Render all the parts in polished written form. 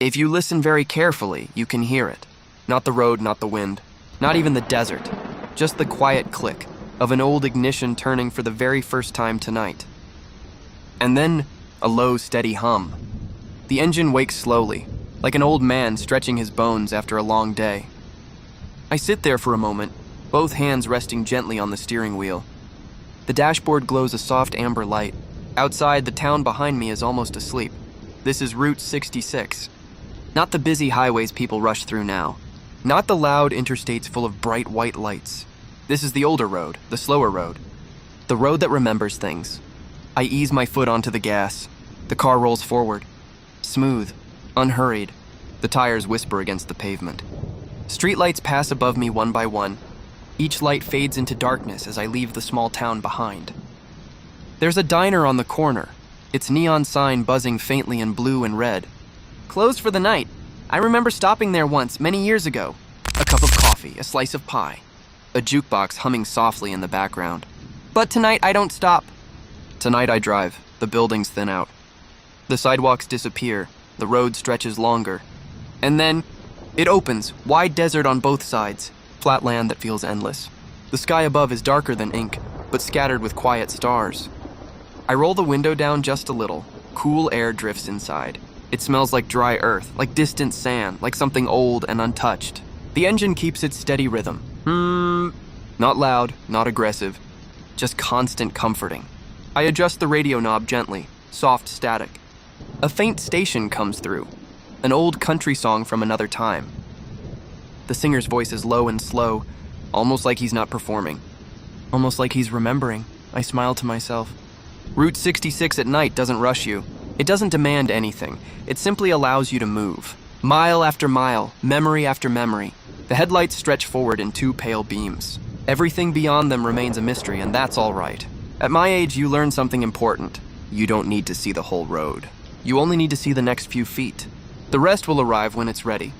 If you listen very carefully, you can hear it. Not the road, not the wind, not even the desert. Just the quiet click of an old ignition turning for the very first time tonight. And then a low, steady hum. The engine wakes slowly, like an old man stretching his bones after a long day. I sit there for a moment, both hands resting gently on the steering wheel. The dashboard glows a soft amber light. Outside, the town behind me is almost asleep. This is Route 66. Not the busy highways people rush through now. Not the loud interstates full of bright white lights. This is the older road, the slower road. The road that remembers things. I ease my foot onto the gas. The car rolls forward. Smooth, unhurried. The tires whisper against the pavement. Streetlights pass above me one by one. Each light fades into darkness as I leave the small town behind. There's a diner on the corner, its neon sign buzzing faintly in blue and red. Closed for the night. I remember stopping there once, many years ago. A cup of coffee, a slice of pie. A jukebox humming softly in the background. But tonight I don't stop. Tonight I drive. The buildings thin out. The sidewalks disappear. The road stretches longer. And then it opens, wide desert on both sides. Flat land that feels endless. The sky above is darker than ink, but scattered with quiet stars. I roll the window down just a little. Cool air drifts inside. It smells like dry earth, like distant sand, like something old and untouched. The engine keeps its steady rhythm. Not loud, not aggressive, just constant comforting. I adjust the radio knob gently, soft static. A faint station comes through, an old country song from another time. The singer's voice is low and slow, almost like he's not performing. Almost like he's remembering. I smile to myself. Route 66 at night doesn't rush you. It doesn't demand anything. It simply allows you to move. Mile after mile, memory after memory. The headlights stretch forward in two pale beams. Everything beyond them remains a mystery, and that's all right. At my age, you learn something important. You don't need to see the whole road. You only need to see the next few feet. The rest will arrive when it's ready.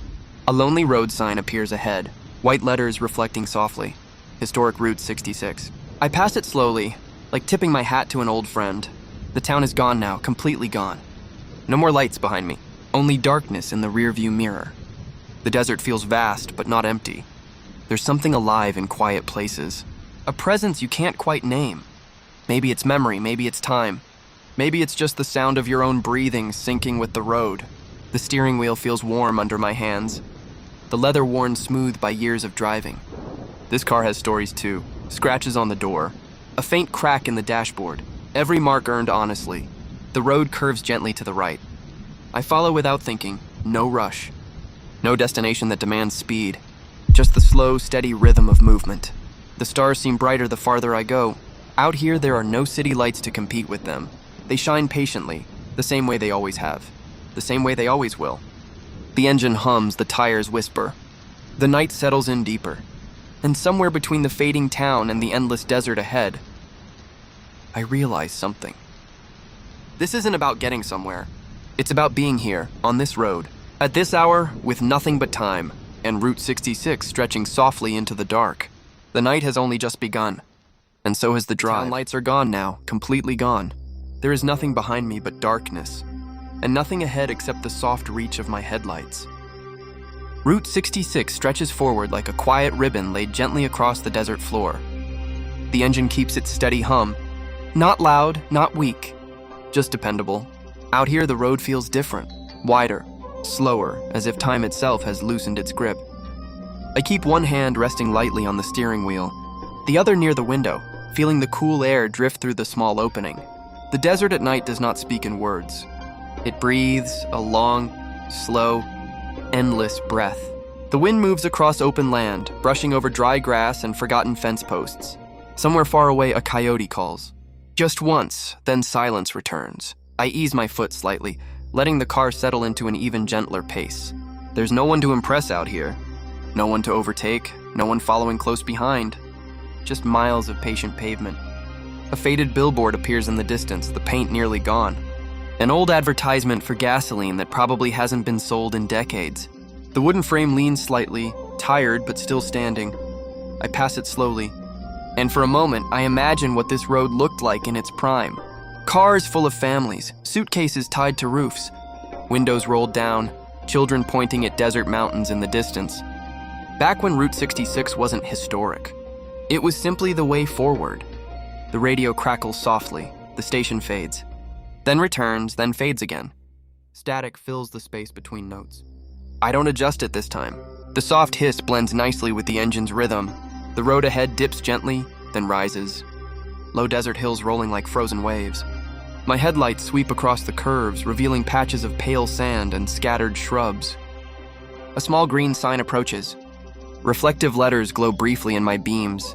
A lonely road sign appears ahead, white letters reflecting softly. Historic Route 66. I pass it slowly, like tipping my hat to an old friend. The town is gone now, completely gone. No more lights behind me, only darkness in the rearview mirror. The desert feels vast, but not empty. There's something alive in quiet places. A presence you can't quite name. Maybe it's memory, maybe it's time. Maybe it's just the sound of your own breathing syncing with the road. The steering wheel feels warm under my hands. The leather worn smooth by years of driving. This car has stories too. Scratches on the door. A faint crack in the dashboard. Every mark earned honestly. The road curves gently to the right. I follow without thinking, no rush. No destination that demands speed. Just the slow, steady rhythm of movement. The stars seem brighter the farther I go. Out here, there are no city lights to compete with them. They shine patiently, the same way they always have. The same way they always will. The engine hums, the tires whisper. The night settles in deeper. And somewhere between the fading town and the endless desert ahead, I realize something. This isn't about getting somewhere. It's about being here, on this road, at this hour, with nothing but time, and Route 66 stretching softly into the dark. The night has only just begun, and so has the drive. Town lights are gone now, completely gone. There is nothing behind me but darkness, and nothing ahead except the soft reach of my headlights. Route 66 stretches forward like a quiet ribbon laid gently across the desert floor. The engine keeps its steady hum. Not loud, not weak, just dependable. Out here, the road feels different, wider, slower, as if time itself has loosened its grip. I keep one hand resting lightly on the steering wheel, the other near the window, feeling the cool air drift through the small opening. The desert at night does not speak in words. It breathes a long, slow, endless breath. The wind moves across open land, brushing over dry grass and forgotten fence posts. Somewhere far away, a coyote calls. Just once, then silence returns. I ease my foot slightly, letting the car settle into an even gentler pace. There's no one to impress out here. No one to overtake, no one following close behind. Just miles of patient pavement. A faded billboard appears in the distance, the paint nearly gone. An old advertisement for gasoline that probably hasn't been sold in decades. The wooden frame leans slightly, tired but still standing. I pass it slowly, and for a moment I imagine what this road looked like in its prime. Cars full of families, suitcases tied to roofs, windows rolled down, children pointing at desert mountains in the distance. Back when Route 66 wasn't historic, it was simply the way forward. The radio crackles softly, the station fades, then returns, then fades again. Static fills the space between notes. I don't adjust it this time. The soft hiss blends nicely with the engine's rhythm. The road ahead dips gently, then rises. Low desert hills rolling like frozen waves. My headlights sweep across the curves, revealing patches of pale sand and scattered shrubs. A small green sign approaches. Reflective letters glow briefly in my beams.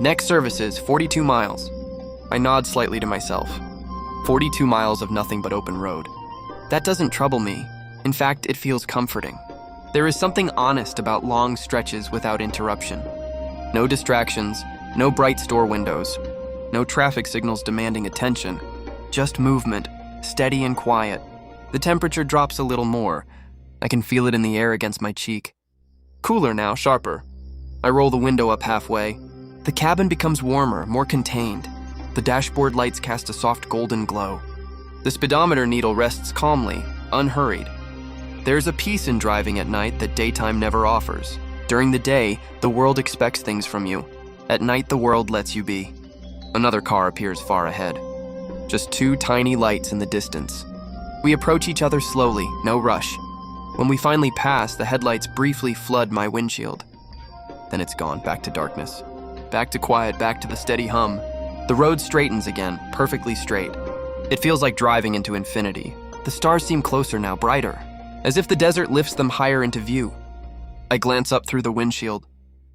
Next service is 42 miles. I nod slightly to myself. 42 miles of nothing but open road. That doesn't trouble me. In fact, it feels comforting. There is something honest about long stretches without interruption. No distractions, no bright store windows, no traffic signals demanding attention. Just movement, steady and quiet. The temperature drops a little more. I can feel it in the air against my cheek. Cooler now, sharper. I roll the window up halfway. The cabin becomes warmer, more contained. The dashboard lights cast a soft golden glow. The speedometer needle rests calmly, unhurried. There's a peace in driving at night that daytime never offers. During the day, the world expects things from you. At night, the world lets you be. Another car appears far ahead. Just two tiny lights in the distance. We approach each other slowly, no rush. When we finally pass, the headlights briefly flood my windshield. Then it's gone, back to darkness. Back to quiet, back to the steady hum. The road straightens again, perfectly straight. It feels like driving into infinity. The stars seem closer now, brighter, as if the desert lifts them higher into view. I glance up through the windshield.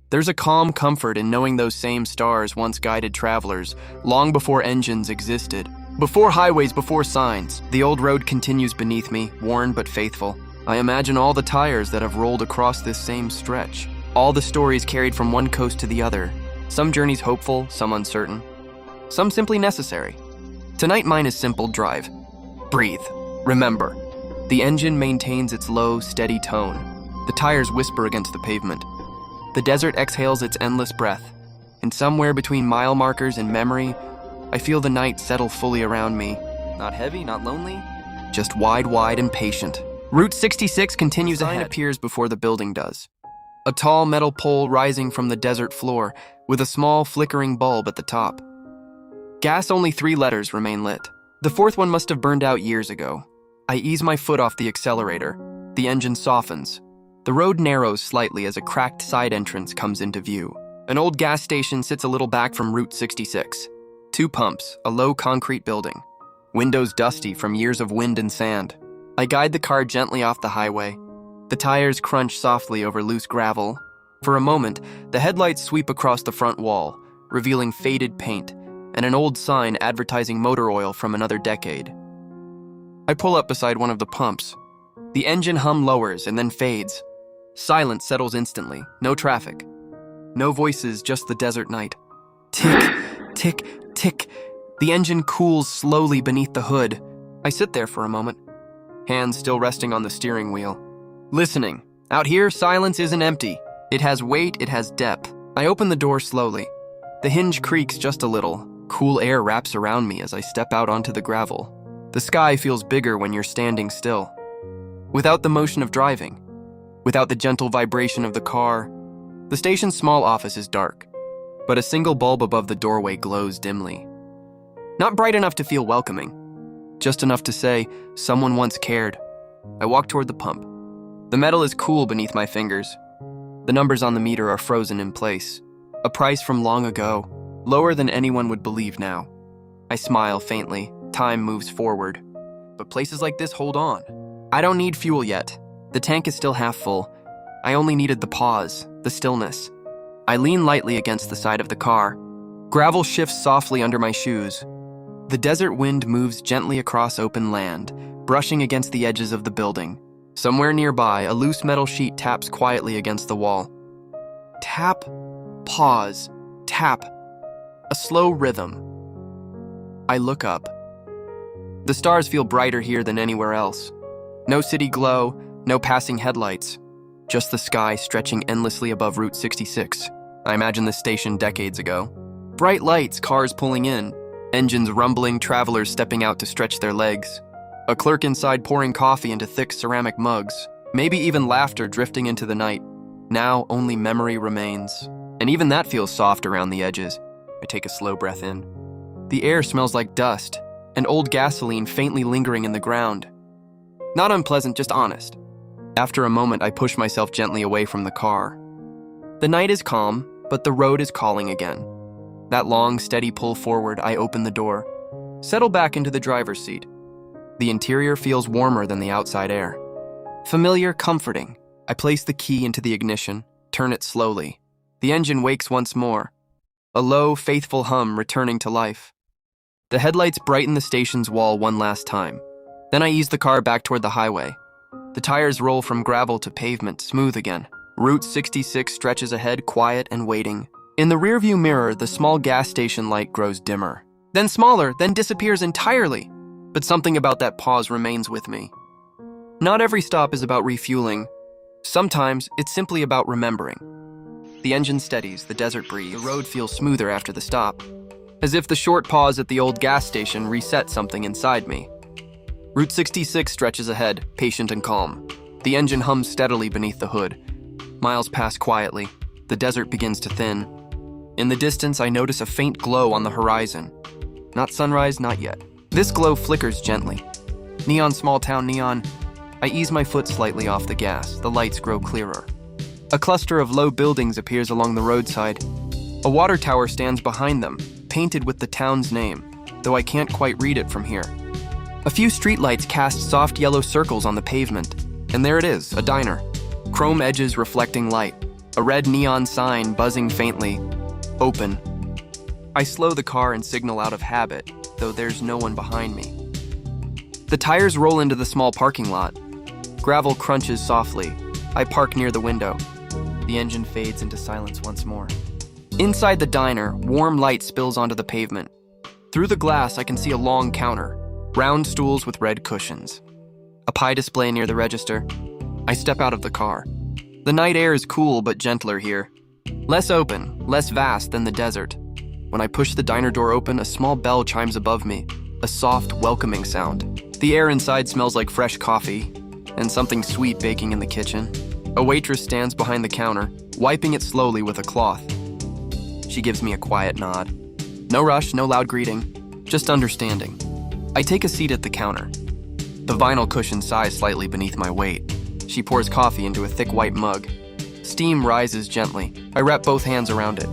There's a calm comfort in knowing those same stars once guided travelers, long before engines existed. Before highways, before signs, the old road continues beneath me, worn but faithful. I imagine all the tires that have rolled across this same stretch. All the stories carried from one coast to the other. Some journeys hopeful, some uncertain. Some simply necessary. Tonight mine is simple: drive. Breathe. Remember. The engine maintains its low, steady tone. The tires whisper against the pavement. The desert exhales its endless breath. And somewhere between mile markers and memory, I feel the night settle fully around me. Not heavy, not lonely, just wide and patient. Route 66 continues ahead. Appears before the building does. A tall metal pole rising from the desert floor with a small flickering bulb at the top. Gas only 3 letters remain lit. The 4th one must have burned out years ago. I ease my foot off the accelerator. The engine softens. The road narrows slightly as a cracked side entrance comes into view. An old gas station sits a little back from Route 66. 2 pumps, a low concrete building. Windows dusty from years of wind and sand. I guide the car gently off the highway. The tires crunch softly over loose gravel. For a moment, the headlights sweep across the front wall, revealing faded paint and an old sign advertising motor oil from another decade. I pull up beside one of the pumps. The engine hum lowers and then fades. Silence settles instantly. No traffic. No voices, just the desert night. Tick, tick, tick. The engine cools slowly beneath the hood. I sit there for a moment, hands still resting on the steering wheel. Listening. Out here, silence isn't empty. It has weight, it has depth. I open the door slowly. The hinge creaks just a little. Cool air wraps around me as I step out onto the gravel. The sky feels bigger when you're standing still. Without the motion of driving, without the gentle vibration of the car, the station's small office is dark, but a single bulb above the doorway glows dimly. Not bright enough to feel welcoming, just enough to say, someone once cared. I walk toward the pump. The metal is cool beneath my fingers. The numbers on the meter are frozen in place. A price from long ago, lower than anyone would believe now. I smile faintly. Time moves forward. But places like this hold on. I don't need fuel yet. The tank is still half full. I only needed the pause, the stillness. I lean lightly against the side of the car. Gravel shifts softly under my shoes. The desert wind moves gently across open land, brushing against the edges of the building. Somewhere nearby, a loose metal sheet taps quietly against the wall. Tap, pause, tap. A slow rhythm. I look up. The stars feel brighter here than anywhere else. No city glow, no passing headlights. Just the sky stretching endlessly above Route 66. I imagine this station decades ago. Bright lights, cars pulling in, engines rumbling, travelers stepping out to stretch their legs. A clerk inside pouring coffee into thick ceramic mugs. Maybe even laughter drifting into the night. Now only memory remains. And even that feels soft around the edges. I take a slow breath in. The air smells like dust, and old gasoline faintly lingering in the ground. Not unpleasant, just honest. After a moment, I push myself gently away from the car. The night is calm, but the road is calling again. That long, steady pull forward, I open the door, settle back into the driver's seat. The interior feels warmer than the outside air. Familiar, comforting. I place the key into the ignition, turn it slowly. The engine wakes once more, a low, faithful hum returning to life. The headlights brighten the station's wall one last time. Then I ease the car back toward the highway. The tires roll from gravel to pavement, smooth again. Route 66 stretches ahead, quiet and waiting. In the rearview mirror, the small gas station light grows dimmer. Then smaller, then disappears entirely. But something about that pause remains with me. Not every stop is about refueling. Sometimes it's simply about remembering. The engine steadies, the desert breathes. The road feels smoother after the stop, as if the short pause at the old gas station reset something inside me. Route 66 stretches ahead, patient and calm. The engine hums steadily beneath the hood. Miles pass quietly. The desert begins to thin. In the distance, I notice a faint glow on the horizon. Not sunrise, not yet. This glow flickers gently. Neon, small town neon. I ease my foot slightly off the gas. The lights grow clearer. A cluster of low buildings appears along the roadside. A water tower stands behind them, painted with the town's name, though I can't quite read it from here. A few streetlights cast soft yellow circles on the pavement, and there it is, a diner. Chrome edges reflecting light, a red neon sign buzzing faintly. Open. I slow the car and signal out of habit, though there's no one behind me. The tires roll into the small parking lot. Gravel crunches softly. I park near the window. The engine fades into silence once more. Inside the diner, warm light spills onto the pavement. Through the glass, I can see a long counter, round stools with red cushions. A pie display near the register. I step out of the car. The night air is cool but gentler here. Less open, less vast than the desert. When I push the diner door open, a small bell chimes above me, a soft, welcoming sound. The air inside smells like fresh coffee and something sweet baking in the kitchen. A waitress stands behind the counter, wiping it slowly with a cloth. She gives me a quiet nod. No rush, no loud greeting, just understanding. I take a seat at the counter. The vinyl cushion sighs slightly beneath my weight. She pours coffee into a thick white mug. Steam rises gently. I wrap both hands around it.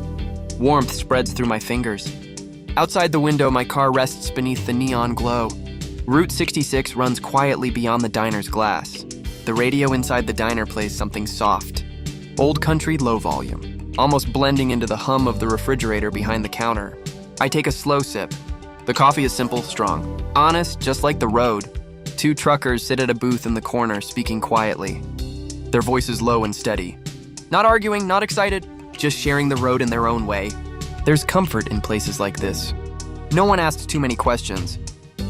Warmth spreads through my fingers. Outside the window, my car rests beneath the neon glow. Route 66 runs quietly beyond the diner's glass. The radio inside the diner plays something soft. Old country, low volume, almost blending into the hum of the refrigerator behind the counter. I take a slow sip. The coffee is simple, strong. Honest, just like the road. Two truckers sit at a booth in the corner, speaking quietly. Their voices low and steady. Not arguing, not excited, just sharing the road in their own way. There's comfort in places like this. No one asks too many questions.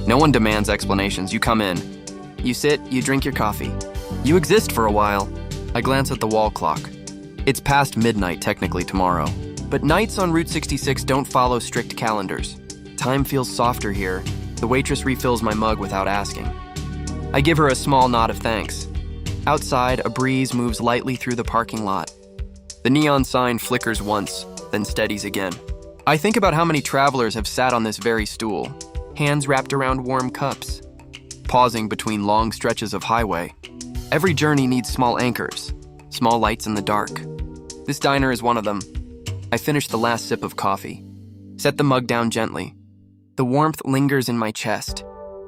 No one demands explanations. You come in. You sit, you drink your coffee. You exist for a while. I glance at the wall clock. It's past midnight technically tomorrow, but nights on Route 66 don't follow strict calendars. Time feels softer here. The waitress refills my mug without asking. I give her a small nod of thanks. Outside, a breeze moves lightly through the parking lot. The neon sign flickers once, then steadies again. I think about how many travelers have sat on this very stool, hands wrapped around warm cups, pausing between long stretches of highway. Every journey needs small anchors, small lights in the dark. This diner is one of them. I finish the last sip of coffee, set the mug down gently. The warmth lingers in my chest.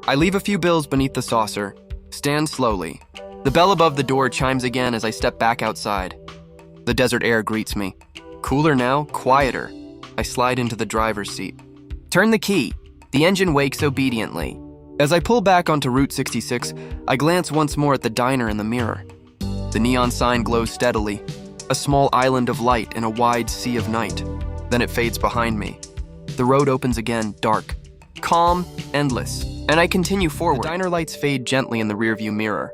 I leave a few bills beneath the saucer, stand slowly. The bell above the door chimes again as I step back outside. The desert air greets me. Cooler now, quieter. I slide into the driver's seat. Turn the key. The engine wakes obediently. As I pull back onto Route 66, I glance once more at the diner in the mirror. The neon sign glows steadily, a small island of light in a wide sea of night. Then it fades behind me. The road opens again, dark, calm, endless, and I continue forward. The diner lights fade gently in the rearview mirror.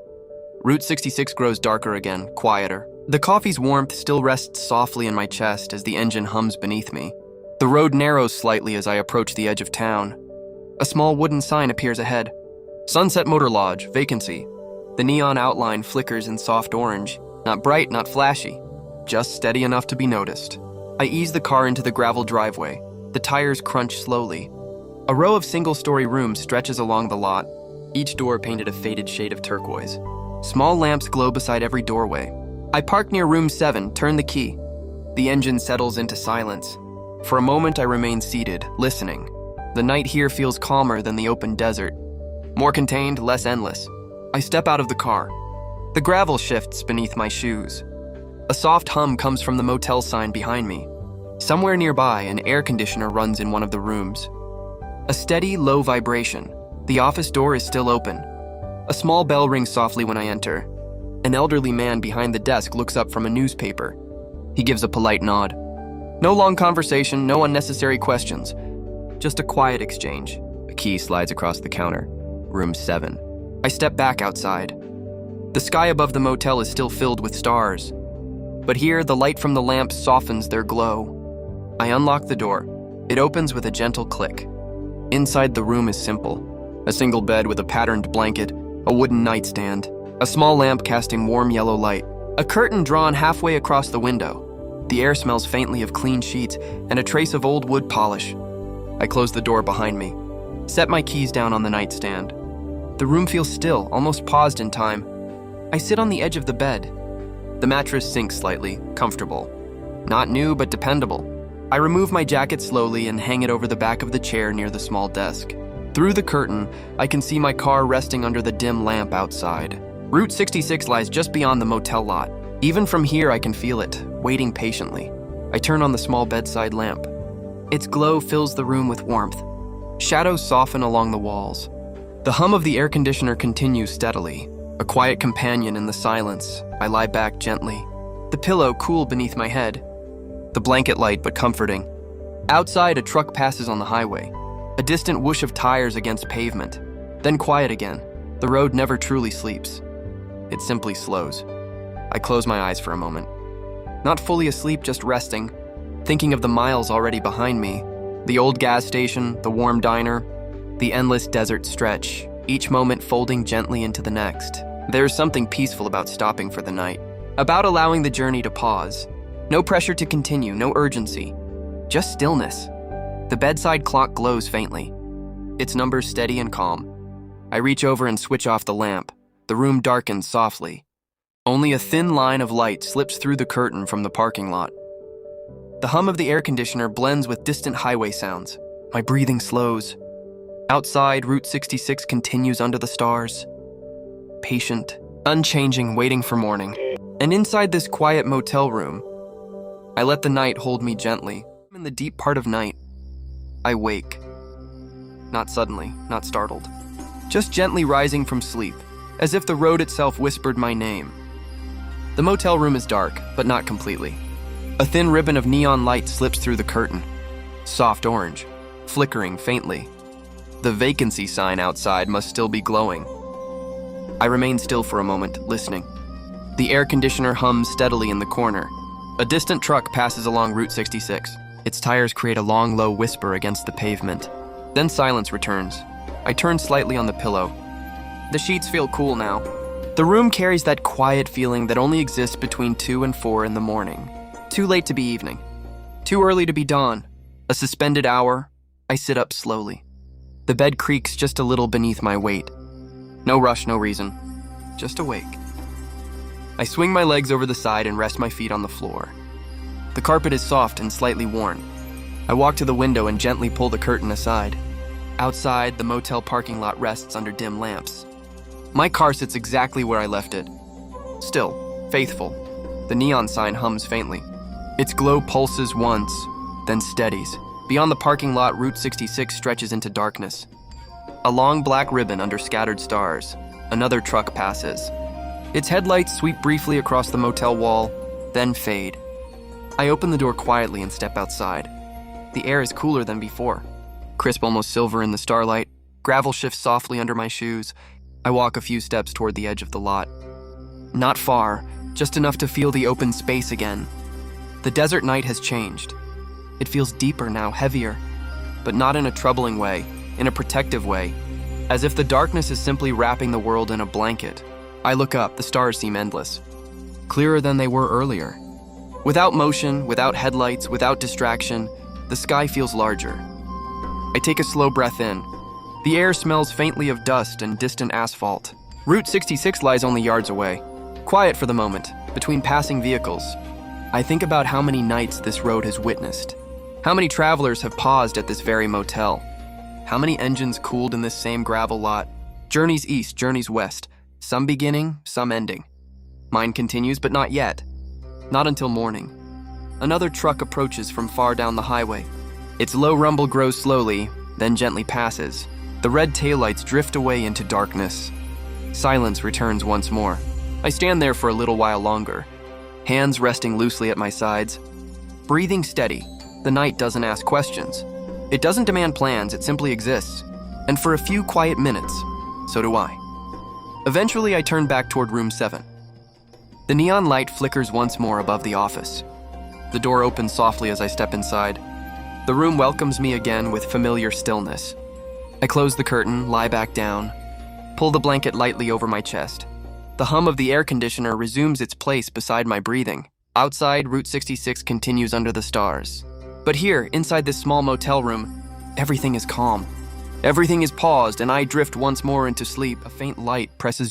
Route 66 grows darker again, quieter. The coffee's warmth still rests softly in my chest as the engine hums beneath me. The road narrows slightly as I approach the edge of town. A small wooden sign appears ahead. Sunset Motor Lodge, vacancy. The neon outline flickers in soft orange, not bright, not flashy, just steady enough to be noticed. I ease the car into the gravel driveway. The tires crunch slowly. A row of single-story rooms stretches along the lot, each door painted a faded shade of turquoise. Small lamps glow beside every doorway. I park near room 7, turn the key. The engine settles into silence. For a moment, I remain seated, listening. The night here feels calmer than the open desert. More contained, less endless. I step out of the car. The gravel shifts beneath my shoes. A soft hum comes from the motel sign behind me. Somewhere nearby, an air conditioner runs in one of the rooms. A steady, low vibration. The office door is still open. A small bell rings softly when I enter. An elderly man behind the desk looks up from a newspaper. He gives a polite nod. No long conversation, no unnecessary questions. Just a quiet exchange. A key slides across the counter. Room 7. I step back outside. The sky above the motel is still filled with stars. But here, the light from the lamp softens their glow. I unlock the door. It opens with a gentle click. Inside the room is simple. A single bed with a patterned blanket, a wooden nightstand, a small lamp casting warm yellow light, a curtain drawn halfway across the window. The air smells faintly of clean sheets and a trace of old wood polish. I close the door behind me, set my keys down on the nightstand. The room feels still, almost paused in time. I sit on the edge of the bed. The mattress sinks slightly, comfortable. Not new, but dependable. I remove my jacket slowly and hang it over the back of the chair near the small desk. Through the curtain, I can see my car resting under the dim lamp outside. Route 66 lies just beyond the motel lot. Even from here, I can feel it, waiting patiently. I turn on the small bedside lamp. Its glow fills the room with warmth. Shadows soften along the walls. The hum of the air conditioner continues steadily. A quiet companion in the silence, I lie back gently. The pillow cool beneath my head. The blanket light but comforting. Outside, a truck passes on the highway. A distant whoosh of tires against pavement. Then quiet again. The road never truly sleeps. It simply slows. I close my eyes for a moment. Not fully asleep, just resting, thinking of the miles already behind me. The old gas station, the warm diner, the endless desert stretch, each moment folding gently into the next. There's something peaceful about stopping for the night, about allowing the journey to pause. No pressure to continue, no urgency, just stillness. The bedside clock glows faintly, its numbers steady and calm. I reach over and switch off the lamp. The room darkens softly. Only a thin line of light slips through the curtain from the parking lot. The hum of the air conditioner blends with distant highway sounds. My breathing slows. Outside, Route 66 continues under the stars. Patient, unchanging, waiting for morning. And inside this quiet motel room, I let the night hold me gently. In the deep part of night, I wake. Not suddenly, not startled. Just gently rising from sleep, as if the road itself whispered my name. The motel room is dark, but not completely. A thin ribbon of neon light slips through the curtain. Soft orange, flickering faintly. The vacancy sign outside must still be glowing. I remain still for a moment, listening. The air conditioner hums steadily in the corner. A distant truck passes along Route 66. Its tires create a long, low whisper against the pavement. Then silence returns. I turn slightly on the pillow. The sheets feel cool now. The room carries that quiet feeling that only exists between 2 and 4 in the morning. Too late to be evening. Too early to be dawn. A suspended hour. I sit up slowly. The bed creaks just a little beneath my weight. No rush, no reason. Just awake. I swing my legs over the side and rest my feet on the floor. The carpet is soft and slightly worn. I walk to the window and gently pull the curtain aside. Outside, the motel parking lot rests under dim lamps. My car sits exactly where I left it. Still, faithful. The neon sign hums faintly. Its glow pulses once, then steadies. Beyond the parking lot, Route 66 stretches into darkness. A long black ribbon under scattered stars. Another truck passes. Its headlights sweep briefly across the motel wall, then fade. I open the door quietly and step outside. The air is cooler than before. Crisp, almost silver in the starlight. Gravel shifts softly under my shoes. I walk a few steps toward the edge of the lot. Not far, just enough to feel the open space again. The desert night has changed. It feels deeper now, heavier, but not in a troubling way, in a protective way, as if the darkness is simply wrapping the world in a blanket. I look up, the stars seem endless. Clearer than they were earlier. Without motion, without headlights, without distraction, the sky feels larger. I take a slow breath in. The air smells faintly of dust and distant asphalt. Route 66 lies only yards away. Quiet for the moment, between passing vehicles. I think about how many nights this road has witnessed. How many travelers have paused at this very motel. How many engines cooled in this same gravel lot. Journeys east, journeys west. Some beginning, some ending. Mine continues, but not yet. Not until morning. Another truck approaches from far down the highway. Its low rumble grows slowly, then gently passes. The red taillights drift away into darkness. Silence returns once more. I stand there for a little while longer, hands resting loosely at my sides. Breathing steady, the night doesn't ask questions. It doesn't demand plans, it simply exists. And for a few quiet minutes, so do I. Eventually, I turn back toward room 7. The neon light flickers once more above the office. The door opens softly as I step inside. The room welcomes me again with familiar stillness. I close the curtain, lie back down, pull the blanket lightly over my chest. The hum of the air conditioner resumes its place beside my breathing. Outside, Route 66 continues under the stars. But here, inside this small motel room, everything is calm. Everything is paused, and I drift once more into sleep. A faint light presses